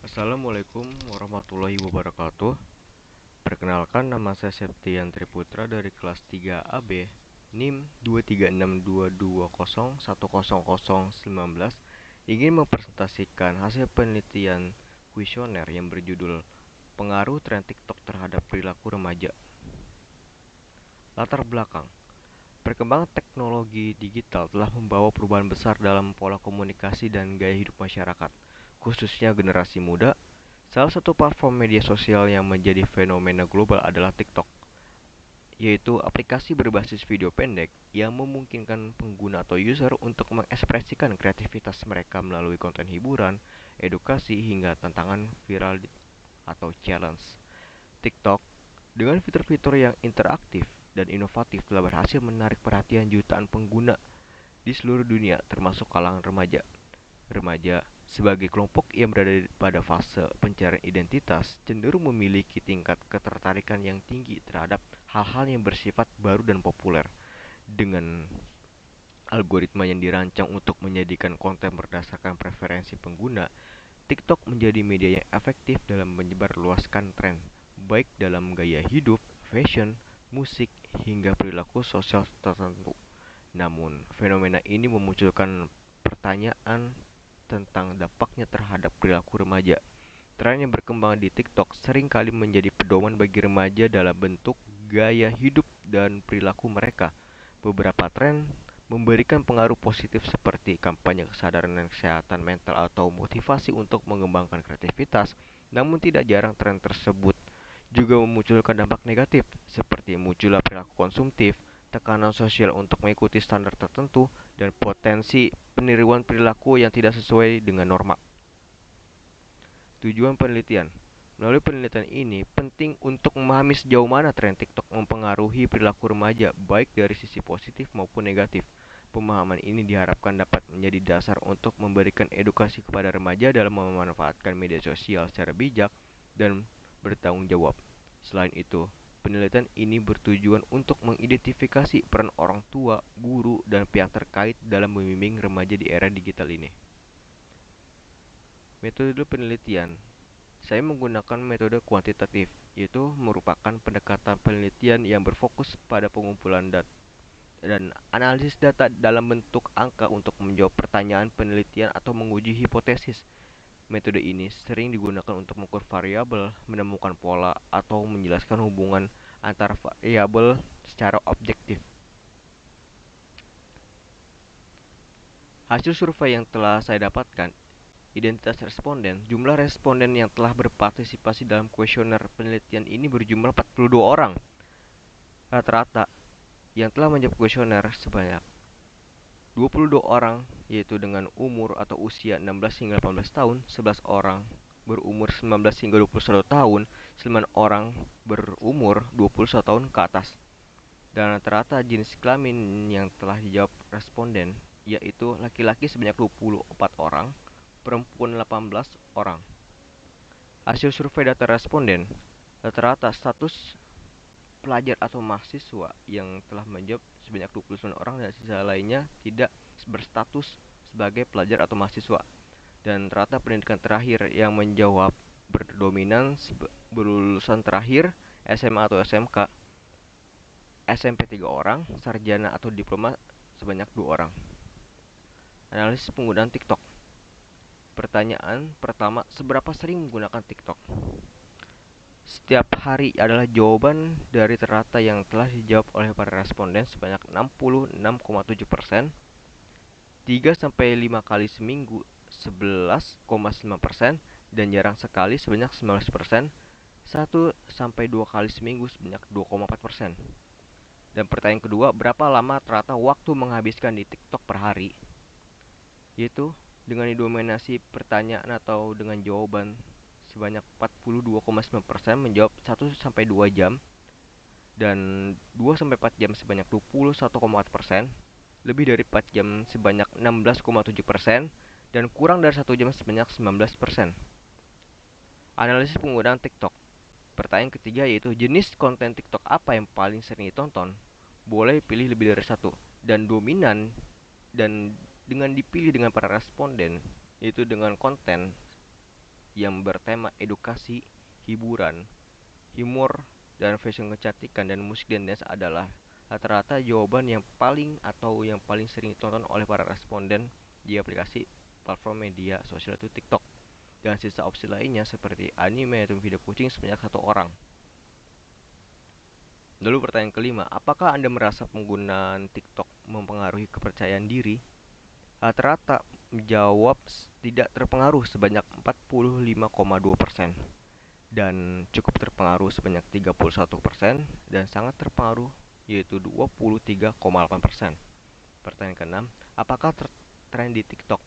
Assalamualaikum warahmatullahi wabarakatuh. Perkenalkan, nama saya Septian Triputra dari kelas 3 AB, NIM 23622010019, ingin mempresentasikan hasil penelitian kuesioner yang berjudul Pengaruh Tren TikTok Terhadap Perilaku Remaja. Latar belakang. Perkembangan teknologi digital telah membawa perubahan besar dalam pola komunikasi dan gaya hidup masyarakat, khususnya generasi muda. Salah satu platform media sosial yang menjadi fenomena global adalah TikTok, yaitu aplikasi berbasis video pendek yang memungkinkan pengguna atau user untuk mengekspresikan kreativitas mereka melalui konten hiburan, edukasi, hingga tantangan viral atau challenge. TikTok, dengan fitur-fitur yang interaktif dan inovatif, telah berhasil menarik perhatian jutaan pengguna di seluruh dunia, termasuk kalangan remaja. Remaja, sebagai kelompok yang berada pada fase pencarian identitas, cenderung memiliki tingkat ketertarikan yang tinggi terhadap hal-hal yang bersifat baru dan populer. Dengan algoritma yang dirancang untuk menyajikan konten berdasarkan preferensi pengguna, TikTok menjadi media yang efektif dalam menyebarluaskan tren, baik dalam gaya hidup, fashion, musik, hingga perilaku sosial tertentu. Namun, fenomena ini memunculkan pertanyaan tentang dampaknya terhadap perilaku remaja. Tren yang berkembang di TikTok seringkali menjadi pedoman bagi remaja dalam bentuk gaya hidup dan perilaku mereka. Beberapa tren memberikan pengaruh positif seperti kampanye kesadaran dan kesehatan mental atau motivasi untuk mengembangkan kreativitas, namun tidak jarang tren tersebut juga memunculkan dampak negatif seperti munculnya perilaku konsumtif, tekanan sosial untuk mengikuti standar tertentu, dan potensi peniruan perilaku yang tidak sesuai dengan norma. Tujuan penelitian. Melalui penelitian ini, penting untuk memahami sejauh mana tren TikTok mempengaruhi perilaku remaja, baik dari sisi positif maupun negatif. Pemahaman ini diharapkan dapat menjadi dasar untuk memberikan edukasi kepada remaja dalam memanfaatkan media sosial secara bijak dan bertanggung jawab. Selain itu, penelitian ini bertujuan untuk mengidentifikasi peran orang tua, guru, dan pihak terkait dalam membimbing remaja di era digital ini. Metode penelitian. Saya menggunakan metode kuantitatif, yaitu merupakan pendekatan penelitian yang berfokus pada pengumpulan data dan analisis data dalam bentuk angka untuk menjawab pertanyaan penelitian atau menguji hipotesis. Metode ini sering digunakan untuk mengukur variabel, menemukan pola, atau menjelaskan hubungan antar variabel secara objektif. Hasil survei yang telah saya dapatkan, identitas responden, jumlah responden yang telah berpartisipasi dalam kuesioner penelitian ini berjumlah 42 orang. Rata-rata yang telah menjawab kuesioner sebanyak 22 orang, yaitu dengan umur atau usia 16 hingga 18 tahun, 11 orang berumur 19 hingga 21 tahun, 9 orang berumur 21 tahun ke atas. Dan rata-rata jenis kelamin yang telah dijawab responden, yaitu laki-laki sebanyak 24 orang, perempuan 18 orang. Hasil survei data responden, rata-rata status pelajar atau mahasiswa yang telah menjawab sebanyak 29 orang dan sisa lainnya tidak berstatus sebagai pelajar atau mahasiswa. Dan rata pendidikan terakhir yang menjawab berdominan berlulusan terakhir SMA atau SMK, SMP 3 orang, sarjana atau diploma sebanyak 2 orang. Analisis penggunaan TikTok. Pertanyaan pertama, seberapa sering menggunakan TikTok? Setiap hari adalah jawaban dari rata yang telah dijawab oleh para responden sebanyak 66,7%, 3-5 kali seminggu 11,9%, dan jarang sekali sebanyak 19%, 1-2 kali seminggu sebanyak 2,4%. Dan pertanyaan kedua, berapa lama rata waktu menghabiskan di TikTok per hari? Yaitu dengan didominasi pertanyaan atau dengan jawaban sebanyak 42,9% menjawab 1-2 jam, dan 2-4 jam sebanyak 21,4%, lebih dari 4 jam sebanyak 16,7%, dan kurang dari 1 jam sebanyak 19%. Analisis penggunaan TikTok. Pertanyaan ketiga yaitu jenis konten TikTok apa yang paling sering ditonton? Boleh pilih lebih dari satu, dan dominan dan dengan dipilih dengan para responden, yaitu dengan konten yang bertema edukasi, hiburan, humor, dan fashion kecantikan dan musik dan dance adalah rata-rata jawaban yang paling sering ditonton oleh para responden di aplikasi platform media sosial itu TikTok. Dan sisa opsi lainnya seperti anime atau video kucing sebanyak 1 orang. Lalu pertanyaan kelima, apakah Anda merasa penggunaan TikTok mempengaruhi kepercayaan diri? Rata-rata menjawab tidak terpengaruh sebanyak 45,2%, dan cukup terpengaruh sebanyak 31%, dan sangat terpengaruh yaitu 23,8%. Pertanyaan keenam, apakah tren di TikTok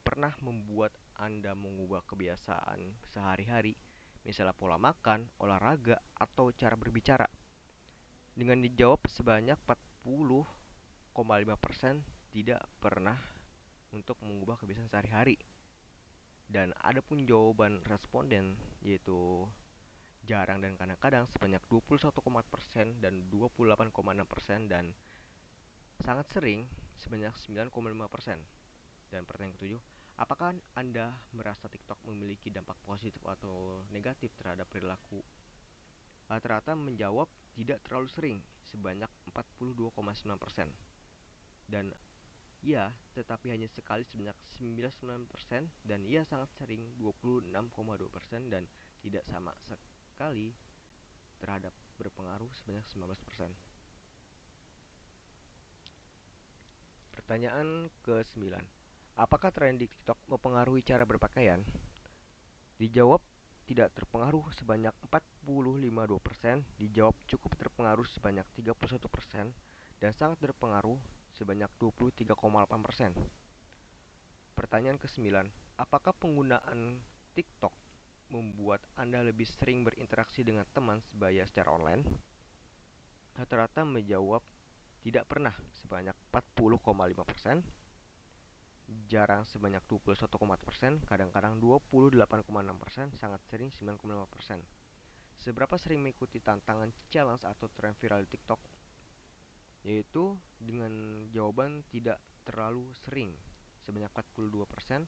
pernah membuat Anda mengubah kebiasaan sehari-hari, misalnya pola makan, olahraga, atau cara berbicara? Dengan dijawab sebanyak 40,5% tidak pernah untuk mengubah kebiasaan sehari-hari. Dan ada pun jawaban responden yaitu jarang dan kadang-kadang sebanyak 21,4% dan 28,6%, dan sangat sering sebanyak 9,5%. Dan pertanyaan ketujuh, apakah Anda merasa TikTok memiliki dampak positif atau negatif terhadap perilaku? Rata-rata menjawab tidak terlalu sering sebanyak 42,9%. Dan iya, tetapi hanya sekali sebanyak 99%, dan iya sangat sering 26,2%, dan tidak sama sekali terhadap berpengaruh sebanyak 19%. Pertanyaan ke-9. Apakah tren di TikTok mempengaruhi cara berpakaian? Dijawab tidak terpengaruh sebanyak 45,2%, dijawab cukup terpengaruh sebanyak 31%, dan sangat berpengaruh sebanyak 23,8%. Pertanyaan ke-9. Apakah penggunaan TikTok membuat Anda lebih sering berinteraksi dengan teman sebaya secara online? Rata-rata menjawab tidak pernah sebanyak 40,5%, jarang sebanyak 21,4%, kadang-kadang 28,6%, sangat sering 9,5%. Seberapa sering mengikuti tantangan challenge atau tren viral di TikTok? Yaitu dengan jawaban tidak terlalu sering sebanyak 42%,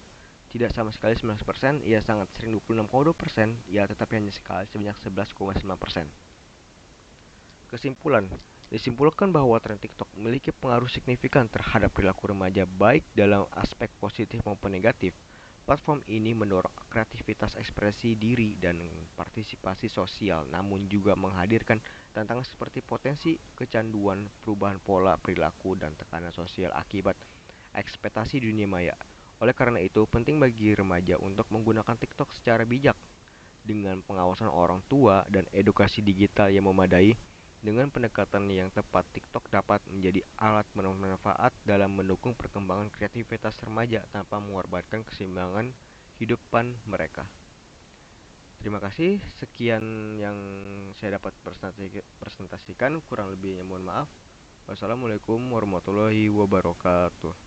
tidak sama sekali 19%, ia sangat sering 26,2%, ya tetapi hanya sekali sebanyak 11,9%. Kesimpulan, disimpulkan bahwa tren TikTok memiliki pengaruh signifikan terhadap perilaku remaja baik dalam aspek positif maupun negatif. Platform ini mendorong kreativitas ekspresi diri dan partisipasi sosial, namun juga menghadirkan tantangan seperti potensi kecanduan, perubahan pola perilaku, dan tekanan sosial akibat ekspektasi dunia maya. Oleh karena itu, penting bagi remaja untuk menggunakan TikTok secara bijak, dengan pengawasan orang tua dan edukasi digital yang memadai. Dengan pendekatan yang tepat, TikTok dapat menjadi alat bermanfaat dalam mendukung perkembangan kreativitas remaja tanpa mengorbankan keseimbangan hidupan mereka. Terima kasih, sekian yang saya dapat presentasikan, kurang lebihnya mohon maaf. Wassalamualaikum warahmatullahi wabarakatuh.